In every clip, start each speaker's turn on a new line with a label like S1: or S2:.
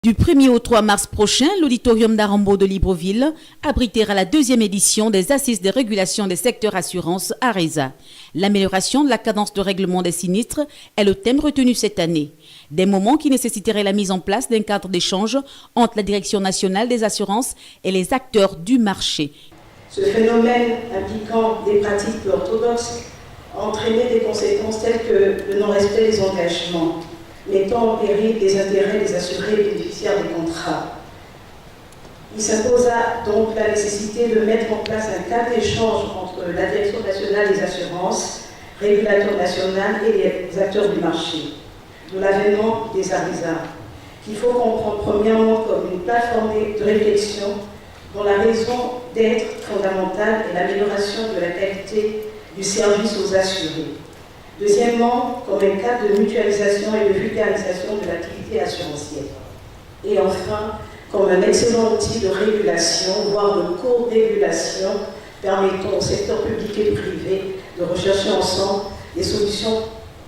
S1: Du 1er au 3 mars prochain, l'auditorium d'Arambo de Libreville abritera la deuxième édition des Assises de régulation des secteurs assurance ARESA. L'amélioration de la cadence de règlement des sinistres est le thème retenu cette année. Des moments qui nécessiteraient la mise en place d'un cadre d'échange entre la Direction nationale des assurances et les acteurs du marché.
S2: Ce phénomène impliquant des pratiques peu orthodoxes a entraîné des conséquences telles que le non-respect des engagements, mettant en péril les intérêts des assurés et bénéficiaires des contrats. Il s'imposa donc la nécessité de mettre en place un cadre d'échange entre la Direction nationale des assurances, régulateur national et les acteurs du marché, de l'avènement des ARESA, qu'il faut comprendre premièrement comme une plateforme de réflexion dont la raison d'être fondamentale est l'amélioration de la qualité du service aux assurés. Deuxièmement, comme un cadre de mutualisation et de vulgarisation de l'activité assurantielle. Et enfin, comme un excellent outil de régulation, voire de co-régulation, permettant au secteur public et privé de rechercher ensemble des solutions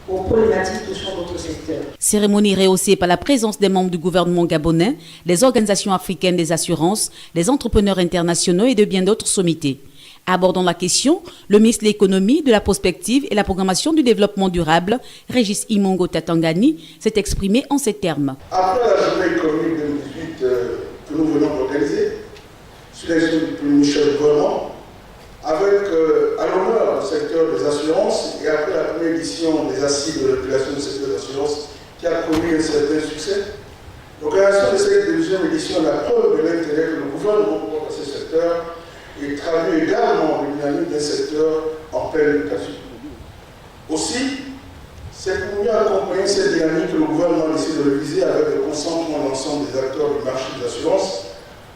S2: aux problématiques touchant d'autres secteurs.
S1: Cérémonie rehaussée par la présence des membres du gouvernement gabonais, des organisations africaines des assurances, des entrepreneurs internationaux et de bien d'autres sommités. Abordant la question, le ministre de l'économie, de la prospective et la programmation du développement durable, Régis Imongo Tatangani, s'est exprimé en ces termes.
S3: Après la journée économique 2018 que nous venons d'organiser, sous l'exemple du Premier ministre du gouvernement, avec à l'honneur le secteur des assurances et après la première édition des assises de régulation du secteur des assurances qui a connu un certain succès, l'organisation de cette deuxième édition est la preuve de l'intérêt que le gouvernement porte à ce secteur et traduit également le dynamisme d'un secteur en pleine mutation. Aussi, c'est pour mieux accompagner cette dynamique que le gouvernement décide de réviser avec le consentement de l'ensemble des acteurs du marché des assurances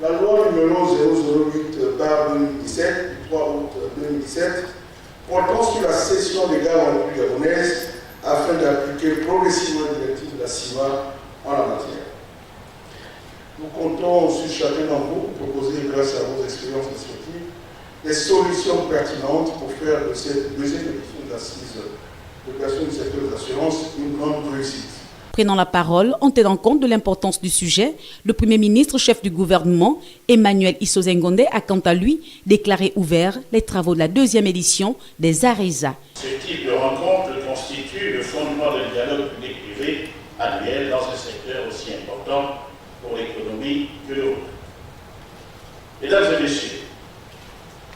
S3: la loi numéro 008/2017 du 3 août 2017 portant sur la cession des gares en République gabonaise afin d'appliquer progressivement les directives de la CIMA en la matière. Nous comptons sur chacun d'entre vous pour proposer, grâce à vos expériences respectives, des solutions pertinentes pour faire de cette deuxième édition d'assises de régulation du secteur des assurances une grande réussite.
S1: Prenant la parole, en tenant compte de l'importance du sujet, le Premier ministre, chef du gouvernement, Emmanuel Isozengonde, a quant à lui déclaré ouvert les travaux de la deuxième édition des ARESA.
S4: Ce type de rencontre constitue le fondement du dialogue public-privé annuel dans un secteur aussi important pour l'économie que le nôtre. Mesdames et messieurs,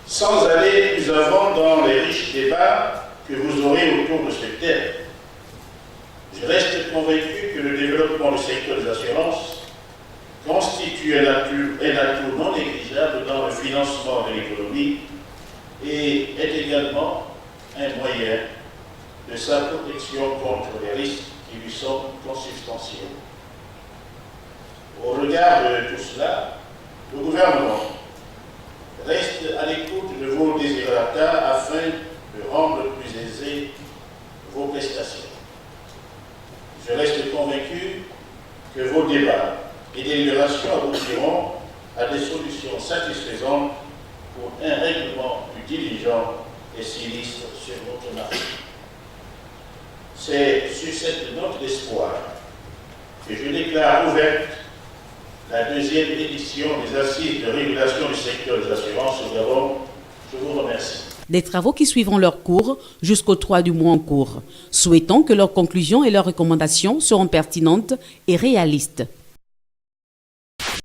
S4: sans aller plus avant dans les riches débats que vous aurez autour de ce thème, je reste convaincu que le développement du secteur des assurances constitue un atout non négligeable dans le financement de l'économie et est également un moyen de sa protection contre les risques qui lui sont consubstantiels. Au regard de tout cela, le gouvernement reste à l'écoute de vos desiderata afin de rendre plus aisées vos prestations. Je reste convaincu que vos débats et délibérations aboutiront à des solutions satisfaisantes pour un règlement plus diligent et sinistre sur notre marché. C'est sur cette note d'espoir que je déclare ouverte la deuxième édition des assises de régulation du secteur des assurances au Gabon. Je vous remercie.
S1: Des travaux qui suivront leur cours jusqu'au 3 du mois en cours. Souhaitons que leurs conclusions et leurs recommandations seront pertinentes et réalistes.